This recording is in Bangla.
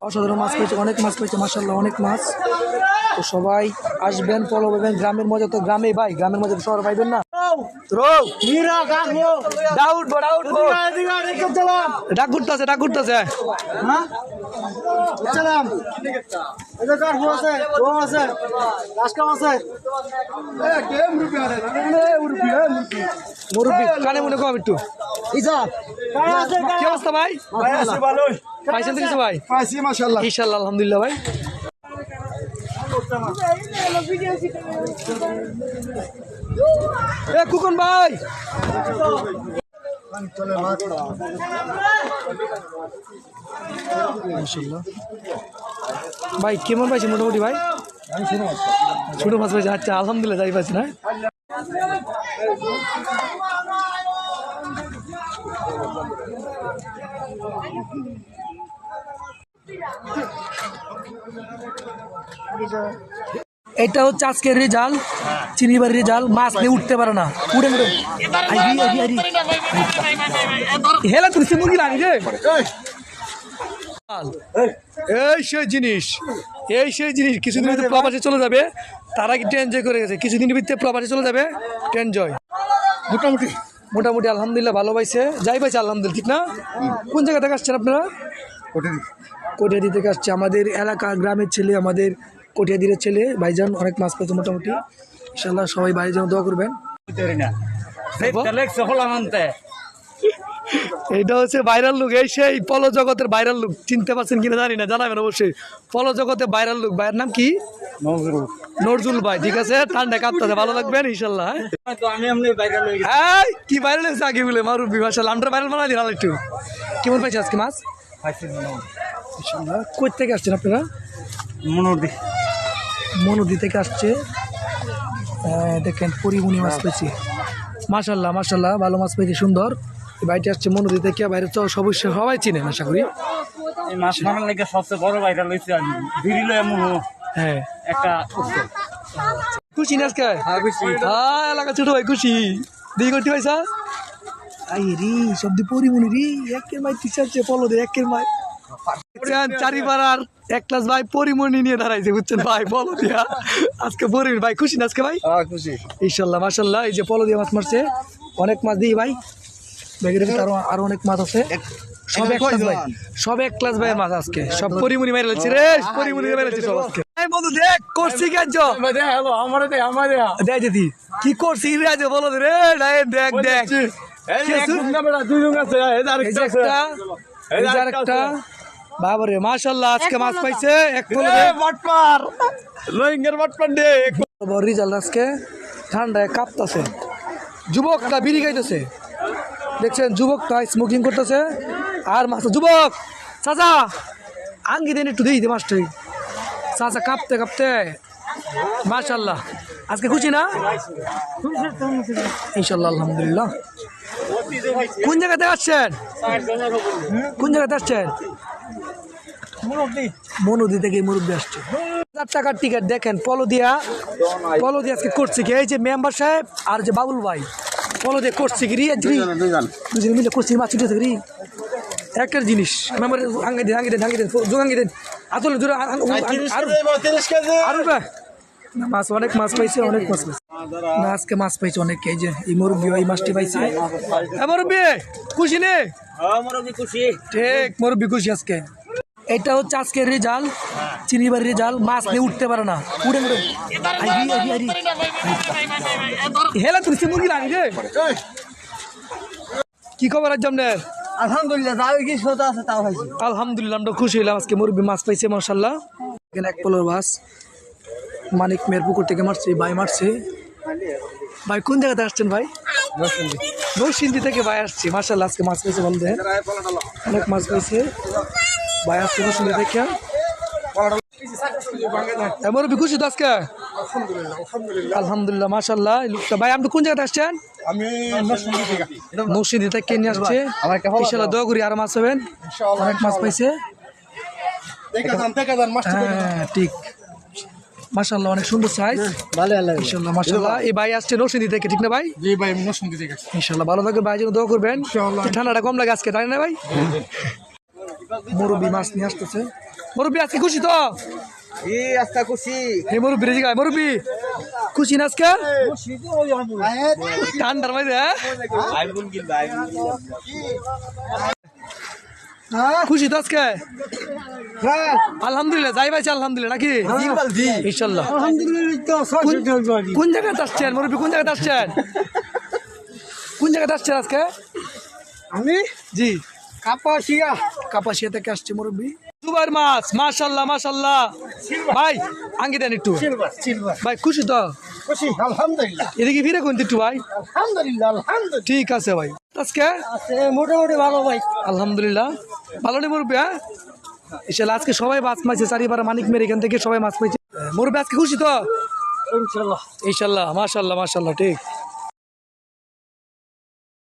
অসাধারণ মাছ পেয়েছে, অনেক মাছ পেয়েছে মাশাআল্লাহ, অনেক মাছ। তো সবাই আসবেন, ফলো করবেন। গ্রামের মজা তো গ্রামে ভাই, গ্রামের মজা তো শহর পাইবেন না। ডাক ঘুরতেছে, ডাক ঘুরতেছে। মুরব্বী কানে মনে কম একটু। কি অবস্থা ভাই? পাইছেন তো কিছু ভাই? ইনশাআল্লাহ আলহামদুলিল্লাহ ভাই। কুকন ভাই ভাই কেমন পাইছে মোটামুটি ভাই? ছোট মাছ পাইছে, আচ্ছা আলহামদুলিল্লাহ যাই পাইছি না। এটা হচ্ছে আজকের রেজাল্ট, চিনিবার রেজাল্ট। মাছ নিয়ে উঠতে পারে না, উড়ে উড়ে হেলা তুলছে মুরগি লাগি রে। এই সেই জিনিস, এই সেই জিনিস। কিছুদিন ভিতরে প্রবাসে চলে যাবে, তারা কিন্তু এনজয় করে গেছে। কিছুদিনের ভিতরে প্রবাসে চলে যাবে, এনজয়। মোটামুটি মোটামুটি আলহামদুলিল্লাহ ভালো পাইছে, যাই পাইছে আলহামদুলিল্লাহ। ঠিক না? কোন জায়গা থেকে আসছেন আপনারা? কটিয়াদি থেকে আসছে। আমাদের এলাকা গ্রামের ছেলে, আমাদের কটিয়াদির ছেলে ভাইজান অনেক মাছ পেয়েছে মোটামুটি। ইনশাআল্লাহ সবাই ভাইজান দোয়া করবেন। এইটা হচ্ছে ভাইরাল লুক, এই সেই পলো জগতের ভাইরাল লুক। চিনতে পারছেন কিনা জানি না, জানাবেন অবশ্যই। পলো জগতের ভাইরাল লুক। ভাইয়ের নাম কি? নজরুল ভাই। ঠিক আছে, ঠান্ডা কাঁপতেছে, ভালো লাগবেন ইনশাল্লাহ। কি ভাইরাল হয়েছে আগে বলে মারুবি মাশাআল্লাহ। আমরা ভাইরাল বানাই দিন একটু। কেমন পাইছে আজকে মাছ? কই থেকে আসছেন আপনারা? মনোদি থেকে আসছে। দেখেন পরিমণি মাছ পেয়েছি মাশাল্লাহ, মাশাল্লাহ ভালো মাছ পেয়েছি, সুন্দর। বাইরে আসছে মনোদি থেকে। বাইরে তো সবাই চিনেন আশা করি। মাছ মারার লাগে সবচেয়ে বড় ভাইরাল হয়েছে হ্যাঁ একটা খুশি না আজকে? হ্যাঁ এলাকা ছোট ভাই খুশি। দিদি করতে পাইছা? আই রে সব দি পরিমণি রে, একের মাই তিসাচ্ছে পলো দে, একের মাই চারিপাড়ার এক ক্লাস ভাই পরিমণি নিয়ে দাঁড়াইছে, বুঝছেন ভাই? পলো দিয়া আজকে পরিমণি ভাই খুশি না আজকে ভাই? খুশি ইনশাল্লাহ মাশাল্লাহ। এই যে পলো দিয়ে মাছ মারছে, অনেক মাছ দিই ভাই। ব্যাগের ভিতরে আরো অনেক মাছ আছে। সব এক ক্লাস ভাই, সব এক ক্লাস ভাইয়ের মাছ আজকে। সব পরিমণি মেরে লাগছে রে, পরিমণি মেরে লাগছে সব আজকে। বন্ধু দেখ করছি কেন দেখ দিদি কি করছি রে, বলো রে। দেখ দেখ একটা বাবারে মাশাল্লাহ আজকে মাছ পাইছে। এক রিজাল্ট আজকে। ঠান্ডায় কাঁপতেছে, যুবকটা বিড়ি খাইতেছে দেখছেন, যুবকটা স্মোকিং করতেছে আর মাছ। যুবক চাচা আঙ্গি দেন একটু দিই মাছটাই। চাচা কাঁপতে কাঁপতে মাশাল্লাহ আজকে খুশি না? ইনশাল্লাহ আলহামদুলিল্লাহ। কোন জায়গাতে আসছেন? কোন জায়গাতে আসছেন? মনোদি থেকে মুরব্বী আসছে। 1000 টাকার টিকিট। দেখেন পলো দিয়া আজকে করছে কি, এই যে মেম্বার সাহেব আর যে বাবুল ভাই পলো দিয়ে করছে কি দুজন মিলে করছে মাছ ছুটেছে কি একটা জিনিস। মেম্বার আঙ্গি দেন যোগাঙ্গি দেন আতলে জোরে আরো মাছ, অনেক মাছ পাইছে, অনেক মাছ পাইছে না আজকে। মাছ পাইছে অনেক। এই যে এই মুরব্বী এই মাছটি পাইছে। মুরব্বী খুশি নে? ঠিক মুরব্বী খুশি আজকে। এটা হচ্ছে আজকের রেজাল্ট, চিনিবার রেজাল্ট। মাছ নিয়ে উঠতে পারে না, উড়ে উড়ে হেলা তুলছে মুরগি লাগি রে। কি খবর আজ আপনার? আলহামদুলিল্লাহ আলহামদুলিল্লাহ আমরা খুশি হইলাম আজকে। মুরব্বী মাছ পাইছে মাশাআল্লাহ। এখানে এক পলোর মাছ মানিক মেয়ের পুকুর থেকে মারছে, ভাই মারছে। ভাই কোন জায়গাতে আসছেন ভাই? নরসিংদী থেকে ভাই আসছে মাশাআল্লাহ। আজকে মাছ পাইছে ভালো, দেখেন অনেক মাছ পাইছে ভাই আসছে নরসিংদী থেকে। মুরব্বী খুশি তো আজকে? আলহামদুলিল্লাহ মাশাআল্লাহ। ভাই আপনি কোন জায়গাতে আসছেন? আমি নরসিংদী থেকে নিয়ে আসছে। ইনশাআল্লাহ দোয়া করি আরো মাছ হবেন, অনেক মাছ পাইছে। হ্যাঁ ঠিক মাশাআল্লাহ অনেক সুন্দর সাইজ ভালো আল্লাহ ইনশাআল্লাহ মাশাআল্লাহ এই ভাই আসছে নরসিংদী থেকে ঠিক না ভাই জি ভাই নরসিংদী থেকে ইনশাআল্লাহ ভালো থাকবে ভাই জন্য দোয়া করবেন ঠান্ডাটা কম লাগে আজকে তাই না ভাই মুরব্বি মাছ নিয়ে আসতেছে মুরব্বি আজকে খুশি তো এই আস্তা খুশি এই মুরব্বি রেজি গায় মুরব্বি খুশি না আজকে ঠান্ডার মধ্যে খুশি তো আজকে আলহামদুলিল্লাহ যাই ভাই আলহামদুলিল্লাহ নাকি ইনশাআল্লাহ কোন জায়গায় আসছেন মুরব্বি কোন জায়গায় আসছেন কোন জায়গায় আসছেন আজকে আমি জি কাপাসিয়া থেকে আসছে মুরব্বি দুবার মাছ মাশাআল্লাহ মাশাআল্লাহ ভাই আঙ্গি দেন একটু সিলভার ভাই খুশি তো খুশি আলহামদুলিল্লাহ এদিকে ফিরে কোন একটু ভাই আলহামদুলিল্লাহ ঠিক আছে ভাই আজকে মোটামুটি ভালো ভাই আলহামদুলিল্লাহ ভালো নেই মুরব্বি হ্যাঁ ইনশাআল্লাহ আজকে সবাই মাছ পাইছে চারিপাড়া মানিক মেরে এখান থেকে সবাই মাছ পাইছে মুরব্বি আজকে খুশি তো ইনশাআল্লাহ ইনশাআল্লাহ মাশাআল্লাহ মাশাআল্লাহ ঠিক